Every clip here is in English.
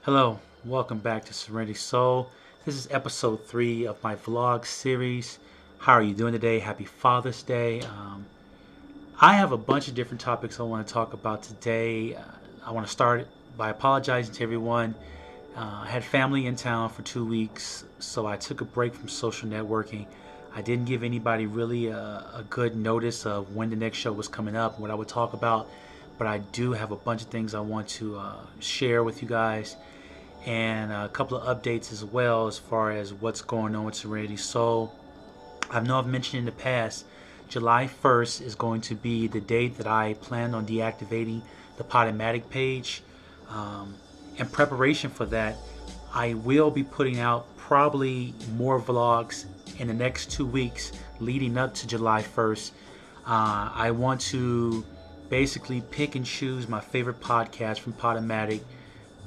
Hello, welcome back to Serenity Soul. This is episode 3 of my vlog series. How are you doing today? Happy Father's Day. I have a bunch of different topics I want to talk about today. I want to start by apologizing to everyone. I had family in town for 2 weeks, so I took a break from social networking. I didn't give anybody really a good notice of when the next show was coming up and what I would talk about, but I do have a bunch of things I want to share with you guys, and a couple of updates as well as far as what's going on with Serenity Soul. I know I've mentioned in the past, July 1st is going to be the date that I plan on deactivating the Podomatic page. In preparation for that, I will be putting out probably more vlogs in the next 2 weeks leading up to July 1st. I want to basically pick and choose my favorite podcasts from Podomatic,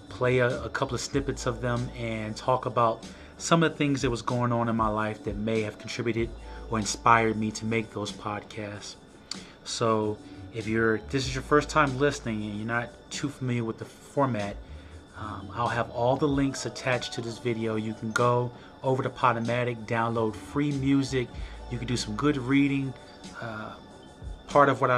play a couple of snippets of them, and talk about some of the things that was going on in my life that may have contributed or inspired me to make those podcasts. So if this is your first time listening and you're not too familiar with the format, I'll have all the links attached to this video. You can go over to Podomatic, download free music. You can do some good reading. Part of what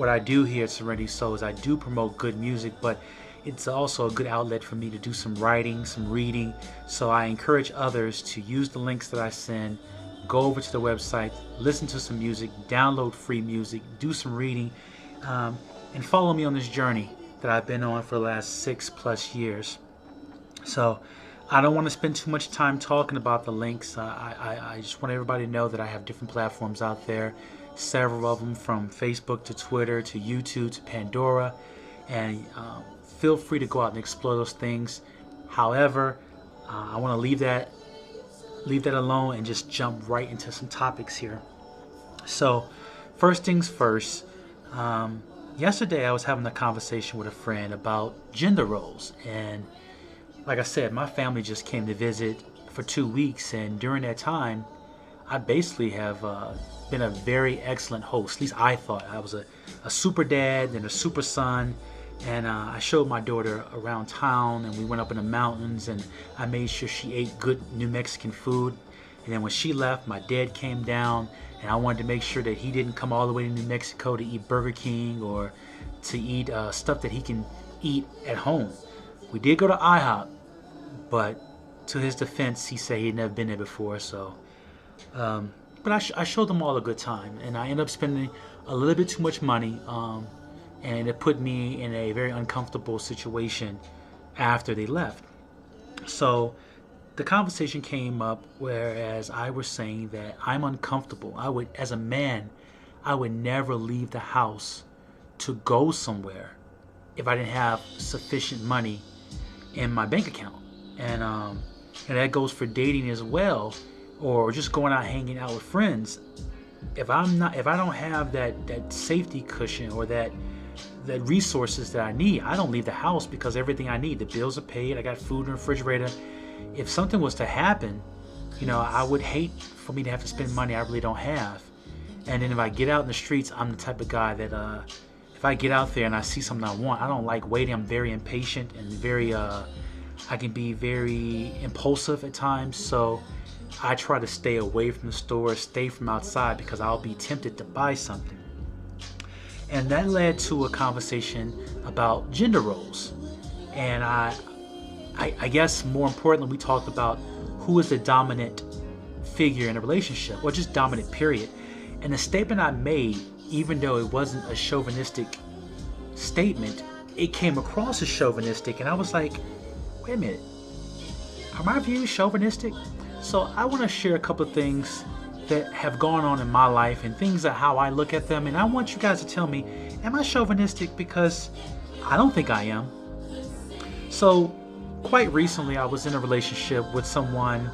I do here at Serenity Soul is I do promote good music, but it's also a good outlet for me to do some writing, some reading. So I encourage others to use the links that I send, go over to the website, listen to some music, download free music, do some reading, and follow me on this journey that I've been on for the last 6+ years. So I don't want to spend too much time talking about the links. I just want everybody to know that I have different platforms out there, several of them, from Facebook to Twitter to YouTube to Pandora, and feel free to go out and explore those things. However, I want to leave that alone and just jump right into some topics here. So first things first, yesterday I was having a conversation with a friend about gender roles, and like I said, my family just came to visit for 2 weeks, and during that time I basically have been a very excellent host. At least I thought I was a super dad and a super son. And I showed my daughter around town, and we went up in the mountains, and I made sure she ate good New Mexican food. And then when she left, my dad came down, and I wanted to make sure that he didn't come all the way to New Mexico to eat Burger King or to eat stuff that he can eat at home. We did go to IHOP, but to his defense, he said he'd never been there before. So, but I showed them all a good time, and I ended up spending a little bit too much money. And it put me in a very uncomfortable situation after they left. So the conversation came up whereas I was saying that I'm uncomfortable. As a man, I would never leave the house to go somewhere if I didn't have sufficient money in my bank account. And that goes for dating as well, or just going out hanging out with friends. If I don't have that safety cushion or that resources that I need, I don't leave the house, because everything I need, the bills are paid, I got food in the refrigerator. If something was to happen, I would hate for me to have to spend money I really don't have. And then if I get out in the streets, I'm the type of guy that if I get out there and I see something I want, I don't like waiting. I'm very impatient and very I can be very impulsive at times. So I try to stay away from the store, stay from outside, because I'll be tempted to buy something. And that led to a conversation about gender roles. And I guess more importantly, we talked about who is the dominant figure in a relationship, or just dominant, period. And the statement I made, even though it wasn't a chauvinistic statement, it came across as chauvinistic. And I was like, wait a minute, are my views chauvinistic? So I want to share a couple of things that have gone on in my life and things that how I look at them, and I want you guys to tell me, am I chauvinistic? Because I don't think I am. So quite recently I was in a relationship with someone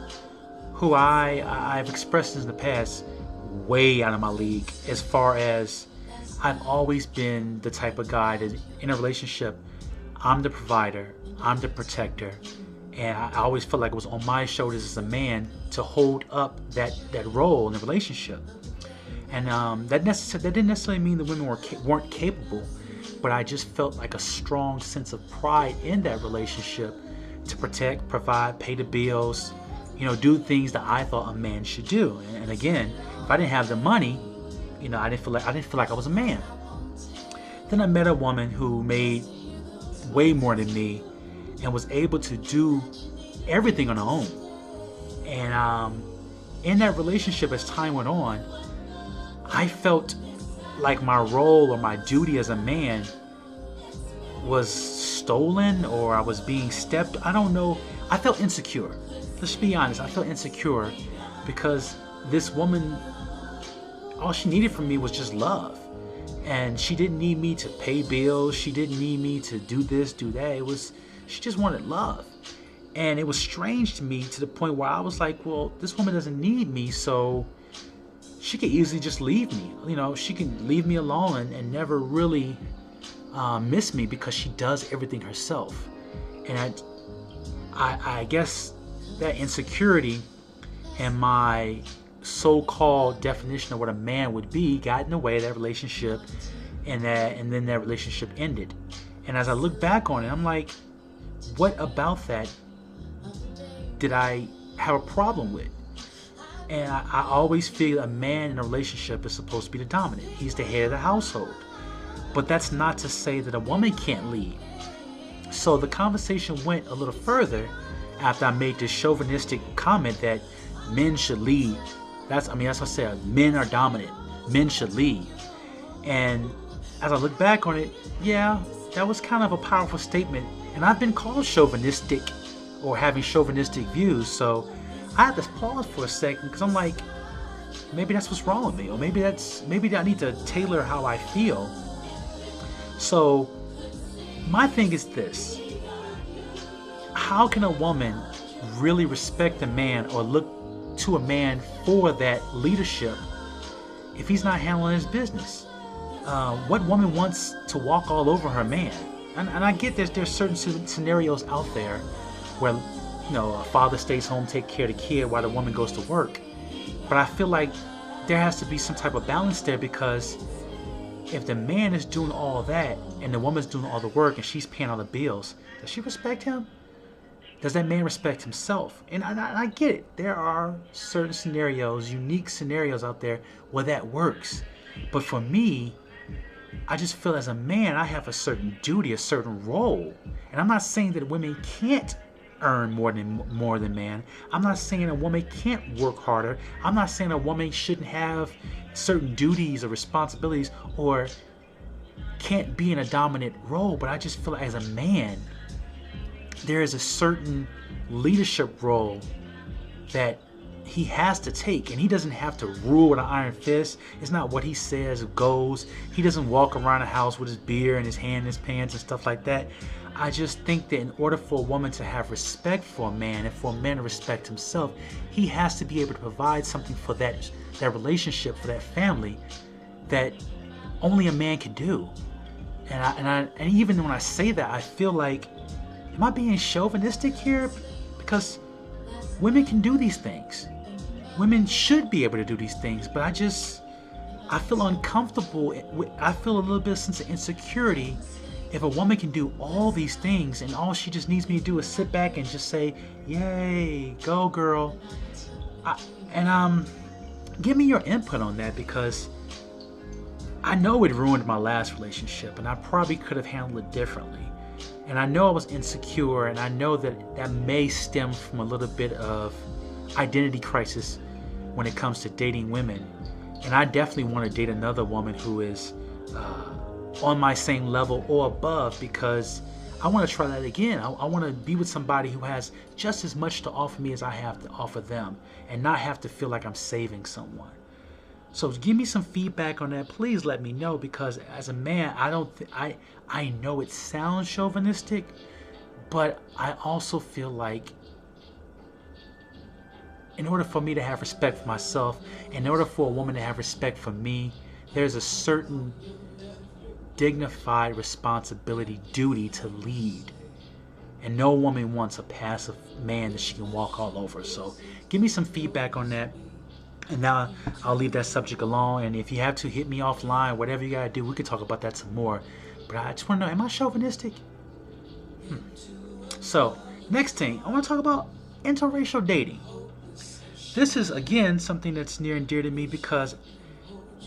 who I've expressed in the past, way out of my league, as far as I've always been the type of guy that in a relationship, I'm the provider, I'm the protector. And I always felt like it was on my shoulders as a man to hold up that role in the relationship. And that didn't necessarily mean the women weren't capable, but I just felt like a strong sense of pride in that relationship to protect, provide, pay the bills, do things that I thought a man should do. And again, if I didn't have the money, I didn't feel like I was a man. Then I met a woman who made way more than me and was able to do everything on her own. And in that relationship, as time went on, I felt like my role or my duty as a man was stolen, or I was being stepped. I don't know. I felt insecure. Let's be honest. I felt insecure because this woman, all she needed from me was just love. And she didn't need me to pay bills. She didn't need me to do this, do that. She just wanted love. And it was strange to me, to the point where I was like, well, this woman doesn't need me, so she could easily just leave me. She can leave me alone and never really miss me, because she does everything herself. And I guess that insecurity and my so-called definition of what a man would be got in the way of that relationship, and then that relationship ended. And as I look back on it, I'm like, what about that did I have a problem with? And I always feel a man in a relationship is supposed to be the dominant. He's the head of the household. But that's not to say that a woman can't lead. So the conversation went a little further after I made this chauvinistic comment that men should lead. That's what I said. Men are dominant. Men should lead. And as I look back on it, yeah, that was kind of a powerful statement. And I've been called chauvinistic, or having chauvinistic views. So I had to pause for a second, because I'm like, maybe that's what's wrong with me, or maybe I need to tailor how I feel. So my thing is this: how can a woman really respect a man or look to a man for that leadership if he's not handling his business? What woman wants to walk all over her man? And I get there's certain scenarios out there where a father stays home, take care of the kid while the woman goes to work. But I feel like there has to be some type of balance there, because if the man is doing all that and the woman's doing all the work and she's paying all the bills, does she respect him? Does that man respect himself? And I get it. There are certain scenarios, unique scenarios out there where that works. But for me, I just feel as a man, I have a certain duty, a certain role. And I'm not saying that women can't earn more than man. I'm not saying a woman can't work harder. I'm not saying a woman shouldn't have certain duties or responsibilities, or can't be in a dominant role. But I just feel like as a man, there is a certain leadership role that he has to take, and he doesn't have to rule with an iron fist. It's not what he says goes. He doesn't walk around the house with his beer in his hand in his pants and stuff like that. I just think that in order for a woman to have respect for a man, and for a man to respect himself, he has to be able to provide something for that relationship, for that family, that only a man can do. And even when I say that, I feel like, am I being chauvinistic here? Because women can do these things. Women should be able to do these things, but I feel uncomfortable. I feel a little bit of sense of insecurity if a woman can do all these things and all she just needs me to do is sit back and just say, yay, go girl. Give me your input on that, because I know it ruined my last relationship, and I probably could have handled it differently. And I know I was insecure, and I know that may stem from a little bit of identity crisis when it comes to dating women. And I definitely want to date another woman who is on my same level or above, because I want to try that again. I want to be with somebody who has just as much to offer me as I have to offer them, and not have to feel like I'm saving someone. So give me some feedback on that. Please let me know, because as a man, I know it sounds chauvinistic, but I also feel like in order for me to have respect for myself, in order for a woman to have respect for me, there's a certain dignified responsibility, duty to lead. And no woman wants a passive man that she can walk all over. So give me some feedback on that. And now I'll leave that subject alone. And if you have to, hit me offline, whatever you gotta do, we can talk about that some more. But I just want to know, am I chauvinistic? So Next thing, I want to talk about interracial dating. This is, again, something that's near and dear to me because,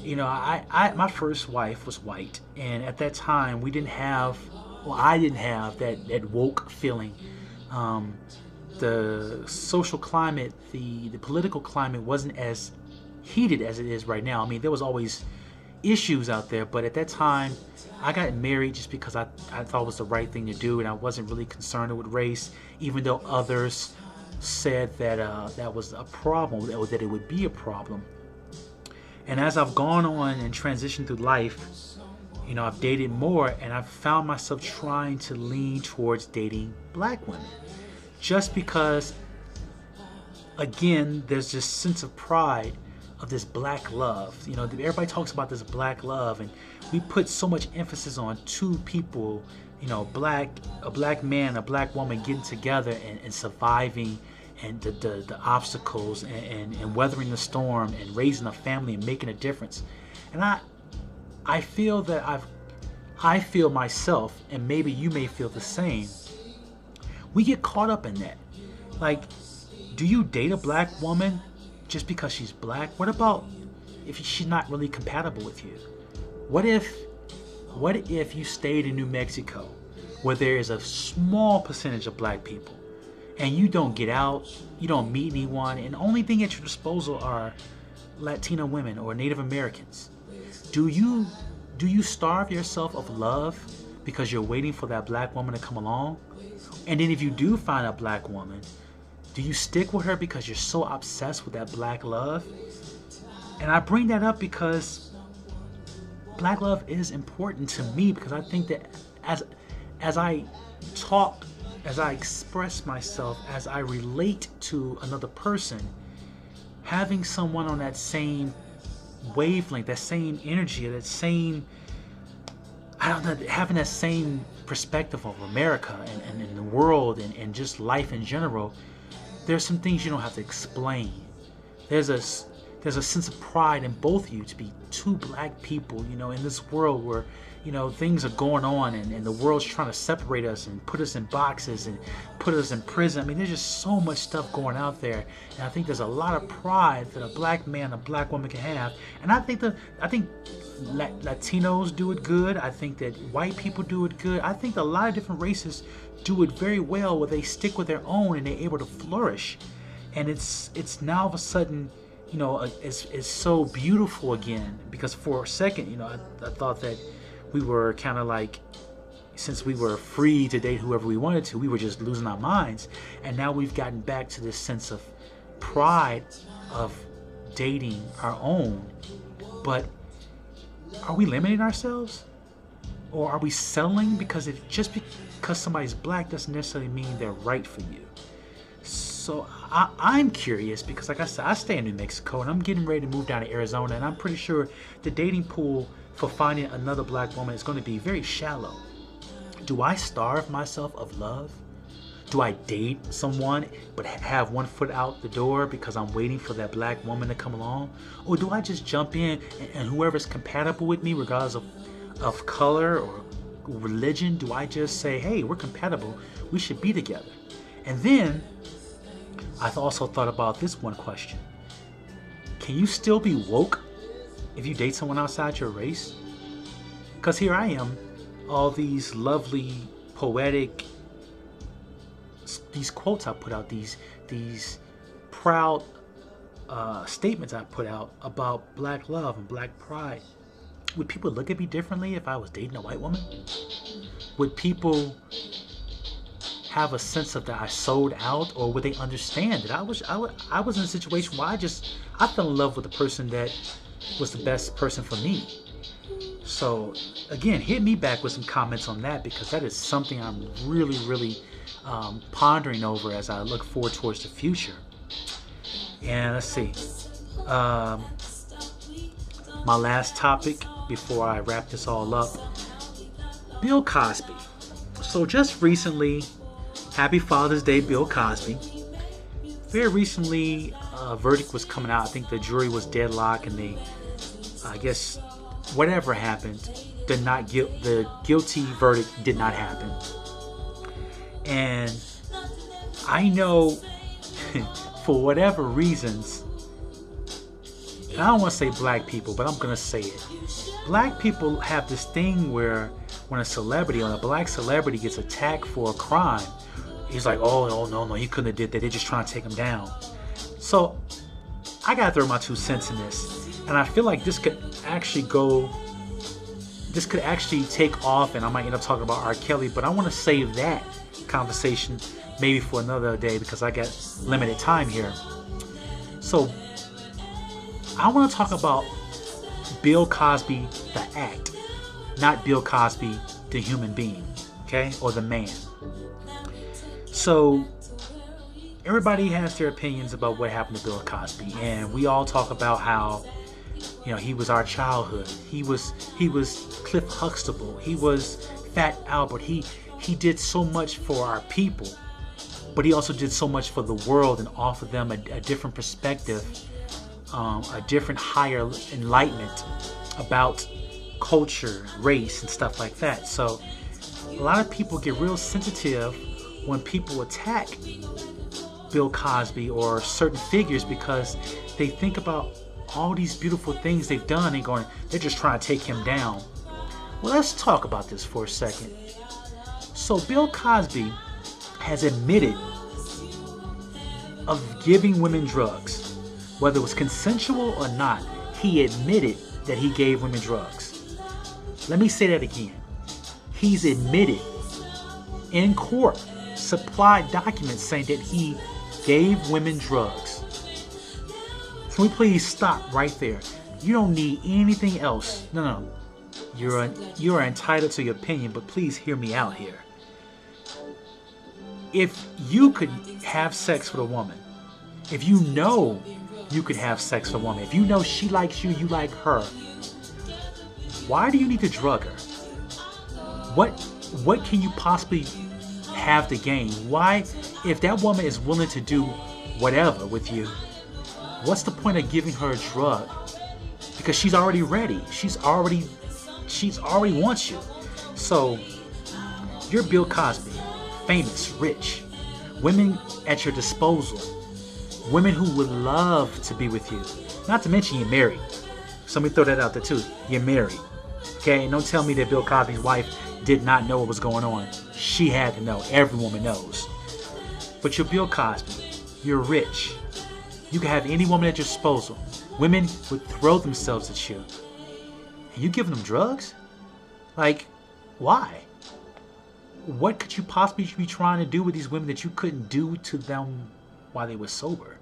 my first wife was white. And at that time, I didn't have that woke feeling. The social climate, the political climate wasn't as heated as it is right now. I mean, there was always issues out there, but at that time, I got married just because I thought it was the right thing to do, and I wasn't really concerned with race, even though others said that that was a problem, or that it would be a problem. And as I've gone on and transitioned through life, I've dated more, and I've found myself trying to lean towards dating black women. Just because, again, there's this sense of pride of this black love. Everybody talks about this black love, and we put so much emphasis on two people, a black man, a black woman getting together and surviving and the obstacles and weathering the storm and raising a family and making a difference. And I feel that I feel myself, and maybe you may feel the same, we get caught up in that. Like, do you date a black woman just because she's black? What about if she's not really compatible with you? What if you stayed in New Mexico, where there is a small percentage of black people, and you don't get out, you don't meet anyone, and the only thing at your disposal are Latino women or Native Americans? Do you starve yourself of love because you're waiting for that black woman to come along? And then if you do find a black woman, do you stick with her because you're so obsessed with that black love? And I bring that up because black love is important to me, because I think that as I talk, as I express myself, as I relate to another person, having someone on that same wavelength, that same energy, that same, having that same perspective of America and the world and just life in general, there's some things you don't have to explain. There's a sense of pride in both of you to be two black people, in this world where, things are going on and the world's trying to separate us and put us in boxes and put us in prison. I mean, there's just so much stuff going out there. And I think there's a lot of pride that a black man, a black woman can have. And I think Latinos do it good. I think that white people do it good. I think a lot of different races do it very well, where they stick with their own and they're able to flourish. And it's now all of a sudden, it's so beautiful again, because for a second, I thought that we were kind of like, since we were free to date whoever we wanted to, we were just losing our minds. And now we've gotten back to this sense of pride of dating our own. But are we limiting ourselves? Or are we settling because just because somebody's black doesn't necessarily mean they're right for you? So I'm curious, because like I said, I stay in New Mexico and I'm getting ready to move down to Arizona, and I'm pretty sure the dating pool for finding another black woman is going to be very shallow. Do I starve myself of love? Do I date someone but have one foot out the door because I'm waiting for that black woman to come along? Or do I just jump in and whoever's compatible with me, regardless of color or religion, do I just say, hey, we're compatible, we should be together? And then I've also thought about this one question. Can you still be woke if you date someone outside your race? Because here I am, all these lovely, poetic, these quotes I put out, these proud statements I put out about black love and black pride. Would people look at me differently if I was dating a white woman? Would people have a sense of that I sold out, or would they understand that I was in a situation where I fell in love with the person that was the best person for me? So again, hit me back with some comments on that, because that is something I'm really, really pondering over as I look forward towards the future. And let's see, my last topic before I wrap this all up, Bill Cosby. So just recently, happy Father's Day, Bill Cosby. Very recently, a verdict was coming out. I think the jury was deadlocked, and they, I guess, whatever happened, the guilty verdict did not happen. And I know for whatever reasons, and I don't want to say black people, but I'm going to say it. Black people have this thing where when a celebrity, when a black celebrity gets attacked for a crime, he's like, oh no, he couldn't have did that. They're just trying to take him down. So I got to throw my 2 cents in this. And I feel like this could actually take off, and I might end up talking about R. Kelly, but I want to save that conversation maybe for another day because I got limited time here. So I want to talk about Bill Cosby, the act, not Bill Cosby, the human being, okay, or the man. So everybody has their opinions about what happened to Bill Cosby, and we all talk about how, you know, he was our childhood. He was Cliff Huxtable. He was Fat Albert. He did so much for our people, but he also did so much for the world and offered them a different perspective, a different higher enlightenment about culture, race, and stuff like that. So a lot of people get real sensitive when people attack Bill Cosby or certain figures because they think about all these beautiful things they've done and they're just trying to take him down. Well, let's talk about this for a second. So Bill Cosby has admitted of giving women drugs. Whether it was consensual or not, he admitted that he gave women drugs. Let me say that again. He's admitted in court, supplied documents saying that he gave women drugs. Can we please stop right there? You don't need anything else. No. You are entitled to your opinion, but please hear me out here. If you could have sex with a woman, if you know you could have sex with a woman, if you know she likes you, you like her, why do you need to drug her? What can you possibly have to gain? Why, if that woman is willing to do whatever with you, what's the point of giving her a drug? Because she's already ready. She's already wants you. So you're Bill Cosby, famous, rich, women at your disposal, women who would love to be with you. Not to mention you're married. So let me throw that out there too. You're married. Okay, and don't tell me that Bill Cosby's wife did not know what was going on. She had to know. Every woman knows. But you're Bill Cosby. You're rich. You can have any woman at your disposal. Women would throw themselves at you. And you giving them drugs? Like, why? What could you possibly be trying to do with these women that you couldn't do to them while they were sober?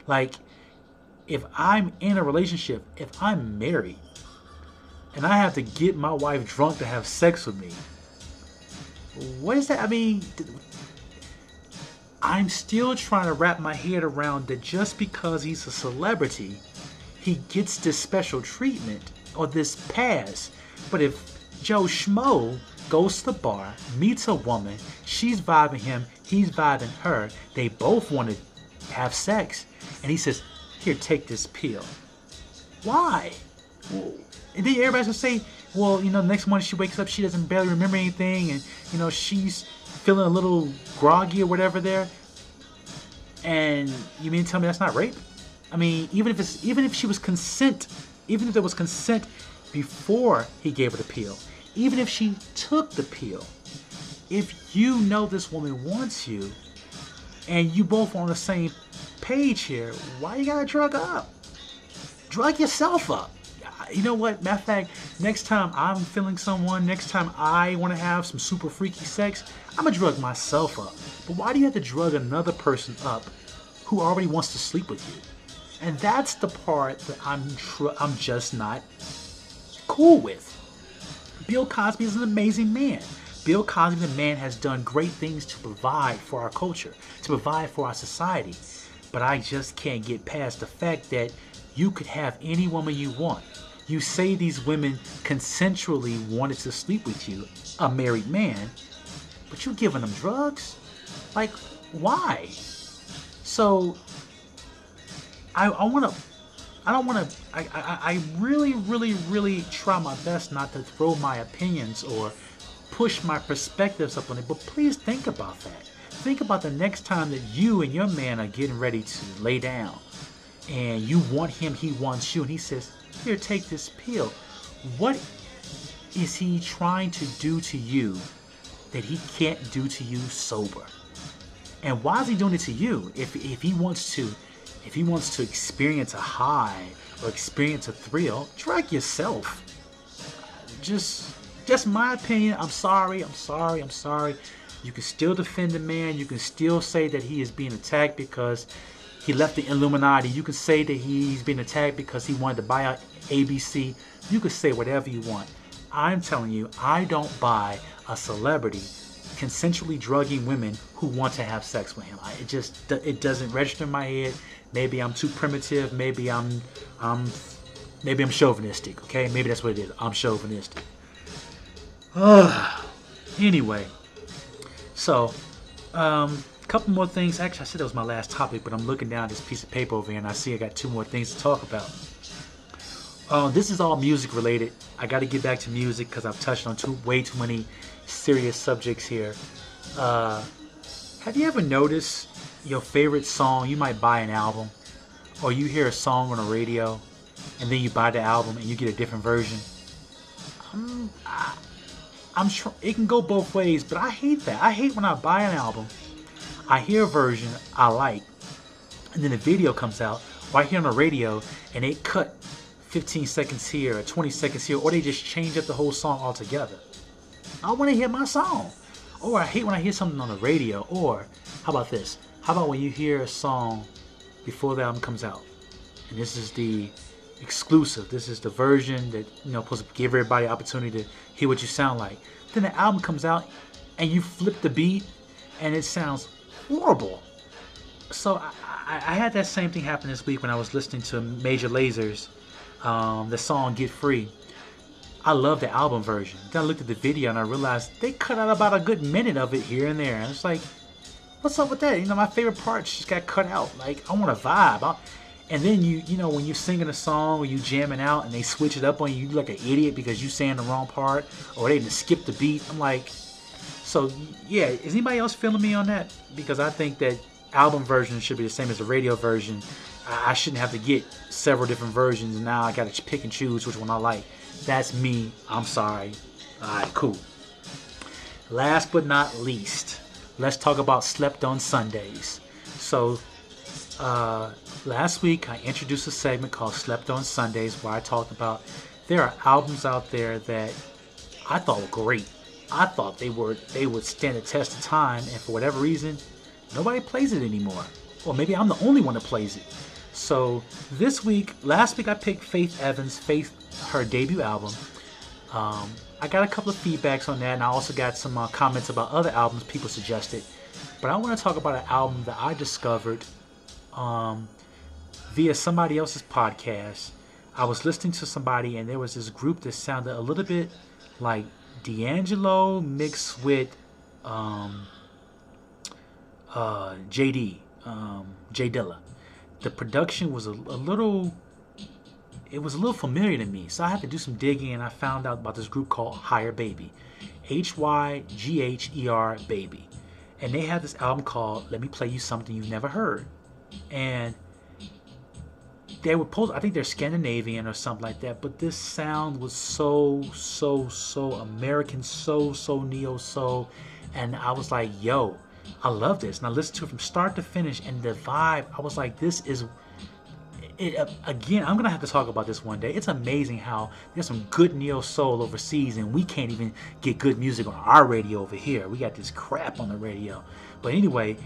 Like, if I'm in a relationship, if I'm married, and I have to get my wife drunk to have sex with me, what is that? I mean, I'm still trying to wrap my head around that just because he's a celebrity, he gets this special treatment or this pass. But if Joe Schmo goes to the bar, meets a woman, she's vibing him, he's vibing her, they both want to have sex, and he says, here, take this pill. Why? And then everybody's gonna say, well, you know, the next morning she wakes up, she doesn't barely remember anything, and, you know, she's feeling a little groggy or whatever there. And you mean to tell me that's not rape? I mean, even if she was consent, even if there was consent before he gave her the pill, even if she took the pill, if you know this woman wants you, and you both are on the same page here, why you gotta drug up? Drug yourself up. You know what? Matter of fact, next time I'm feeling someone, next time I want to have some super freaky sex, I'm gonna drug myself up. But why do you have to drug another person up who already wants to sleep with you? And that's the part that I'm just not cool with. Bill Cosby is an amazing man. Bill Cosby, the man, has done great things to provide for our culture, to provide for our society. But I just can't get past the fact that you could have any woman you want. You say these women consensually wanted to sleep with you, a married man, but you're giving them drugs? Like, why? So, I really try my best not to throw my opinions or push my perspectives up on it, but please think about that. think about the next time that you and your man are getting ready to lay down and you want him, he wants you, and he says, here, take this pill. What is he trying to do to you that he can't do to you sober? And why is he doing it to you? If he wants to experience a high or experience a thrill, drug yourself. Just my opinion. I'm sorry. You can still defend the man. You can still say that he is being attacked because he left the Illuminati. You can say that he's being attacked because he wanted to buy out ABC. You can say whatever you want. I'm telling you, I don't buy a celebrity consensually drugging women who want to have sex with him. It doesn't register in my head. Maybe I'm too primitive. Maybe I'm chauvinistic. Okay, maybe that's what it is. I'm chauvinistic. Anyway, so a couple more things. Actually, I said that was my last topic, but I'm looking down at this piece of paper over here, and I see I got 2 more things to talk about. This is all music related. I got to get back to music because I've touched on way too many serious subjects here. Have you ever noticed your favorite song? You might buy an album, or you hear a song on the radio, and then you buy the album and you get a different version. I'm sure it can go both ways, but I hate that. I hate when I buy an album, I hear a version I like, and then the video comes out, or I hear on the radio and they cut 15 seconds here or 20 seconds here, or they just change up the whole song altogether. I want to hear my song. Or I hate when I hear something on the radio. Or how about this? How about when you hear a song before the album comes out, and this is the exclusive, this is the version that, supposed to give everybody an opportunity to hear what you sound like. Then the album comes out and you flip the beat and it sounds horrible. So I had that same thing happen this week when I was listening to Major Laser's the song Get Free. I love the album version. Then I looked at the video and I realized they cut out about a good minute of it here and there. And it's like, what's up with that? My favorite parts just got cut out. Like, I want to vibe. And then when you're singing a song or you jamming out and they switch it up on you, you look like an idiot because you saying the wrong part, or they just skip the beat. I'm like, so yeah, is anybody else feeling me on that? Because I think that album version should be the same as the radio version. I shouldn't have to get several different versions, and now I got to pick and choose which one I like. That's me. I'm sorry. Alright, cool. Last but not least, let's talk about Slept On Sundays. So, last week I introduced a segment called Slept On Sundays where I talked about there are albums out there that I thought were great. I thought they would stand the test of time, and for whatever reason, nobody plays it anymore. Or maybe I'm the only one that plays it. So last week I picked Faith Evans, her debut album. I got a couple of feedbacks on that, and I also got some comments about other albums people suggested. But I want to talk about an album that I discovered via somebody else's podcast. I was listening to somebody, and there was this group that sounded a little bit like D'Angelo mixed with J Dilla. The production was a little familiar to me, so I had to do some digging, and I found out about this group called Hygher Baby, Hygher Baby, and they had this album called "Let Me Play You Something You've Never Heard," and they were I think they're Scandinavian or something like that, but this sound was so American, so neo soul, and I was like, yo, I love this. And I listened to it from start to finish, and the vibe, I was like, this is it. Again, I'm gonna have to talk about this one day. It's amazing how there's some good neo soul overseas, and we can't even get good music on our radio over here. We got this crap on the radio. But anyway,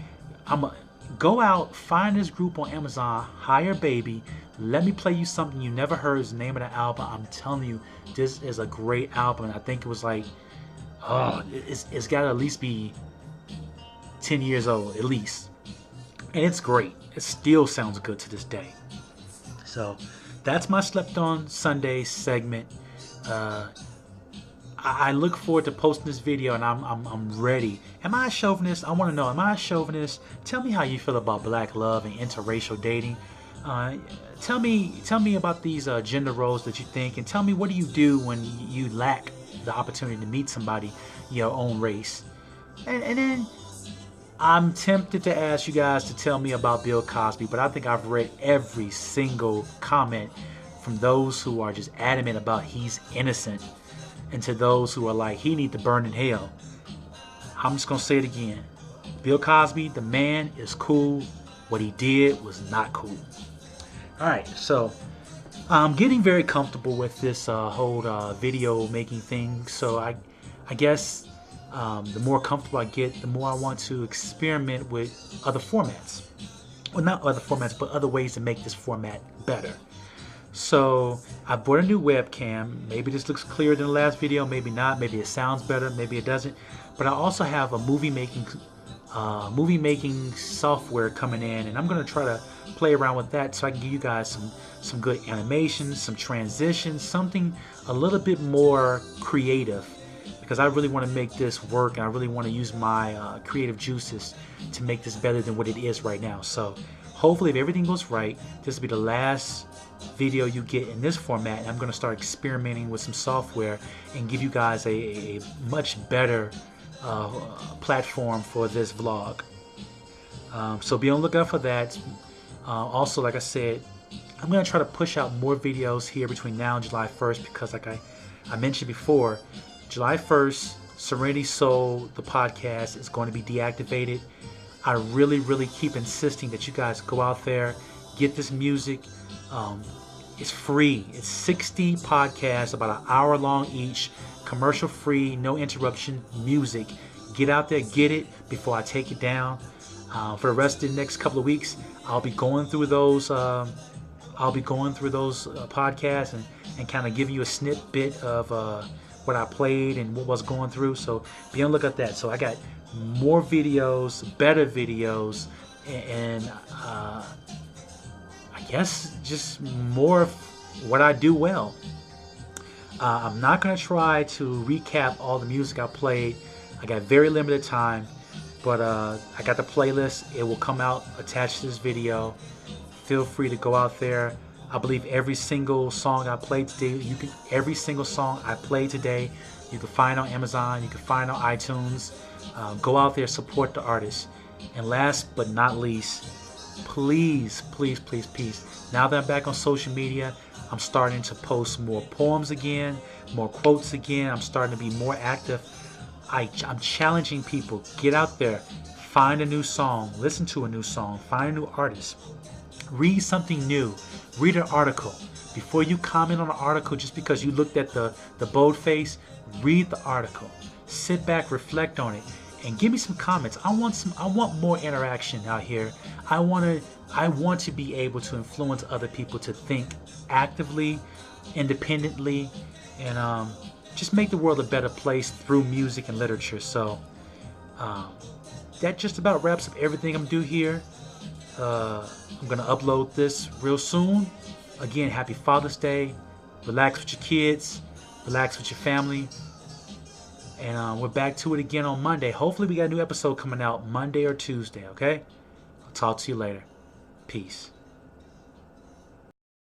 go out, find this group on Amazon, Hygher Baby. Let Me Play You Something You Never Heard is the name of the album. I'm telling you, this is a great album. I think it was like, it's got to at least be 10 years old, at least. And it's great. It still sounds good to this day. So that's my Slept On Sunday segment. I look forward to posting this video, and I'm ready. Am I a chauvinist? I want to know. Am I a chauvinist? Tell me how you feel about black love and interracial dating. Tell me about these gender roles that you think, and tell me what do you do when you lack the opportunity to meet somebody your own race. And then I'm tempted to ask you guys to tell me about Bill Cosby, but I think I've read every single comment from those who are just adamant about he's innocent, and to those who are like, he need to burn in hell. I'm just going to say it again. Bill Cosby, the man, is cool. What he did was not cool. Alright, so I'm getting very comfortable with this whole video making thing. So I guess the more comfortable I get, the more I want to experiment with other formats. Well, not other formats, but other ways to make this format better. So I bought a new webcam. Maybe this looks clearer than the last video, maybe not. Maybe it sounds better, maybe it doesn't. But I also have a movie making software coming in, and I'm going to try to play around with that so I can give you guys some good animations, some transitions, something a little bit more creative, because I really want to make this work, and I really want to use my creative juices to make this better than what it is right now. So hopefully, if everything goes right, this will be the last video you get in this format, and I'm going to start experimenting with some software and give you guys a much better platform for this vlog. So be on the lookout for that. Also, like I said, I'm going to try to push out more videos here between now and July 1st, because like I mentioned before, July 1st, Serenity Soul, the podcast, is going to be deactivated. I really keep insisting that you guys go out there, get this music. It's free. It's 60 podcasts, about an hour long each, commercial free, no interruption music. Get out there, get it before I take it down. For the rest of the next couple of weeks, I'll be going through those podcasts and kind of give you a snippet of what I played and what was going through. So be on the lookout at that. So I got more videos, better videos, and I guess just more of what I do well. I'm not going to try to recap all the music I played. I got very limited time, but I got the playlist. It will come out attached to this video. Feel free to go out there. I believe every single song I played today, every single song I played today, you can find on Amazon, you can find on iTunes. Go out there, support the artist. And last but not least, please, now that I'm back on social media, I'm starting to post more poems again, more quotes again. I'm starting to be more active. I'm challenging people. Get out there, find a new song, listen to a new song, find a new artist, read something new, read an article. Before you comment on an article just because you looked at the boldface, read the article. Sit back, reflect on it, and give me some comments. I want more interaction out here. I want to be able to influence other people to think actively, independently, and just make the world a better place through music and literature. So that just about wraps up everything I'm doing here. I'm gonna upload this real soon. Again, happy Father's Day. Relax with your kids, relax with your family. And we're back to it again on Monday. Hopefully we got a new episode coming out Monday or Tuesday, okay? I'll talk to you later. Peace.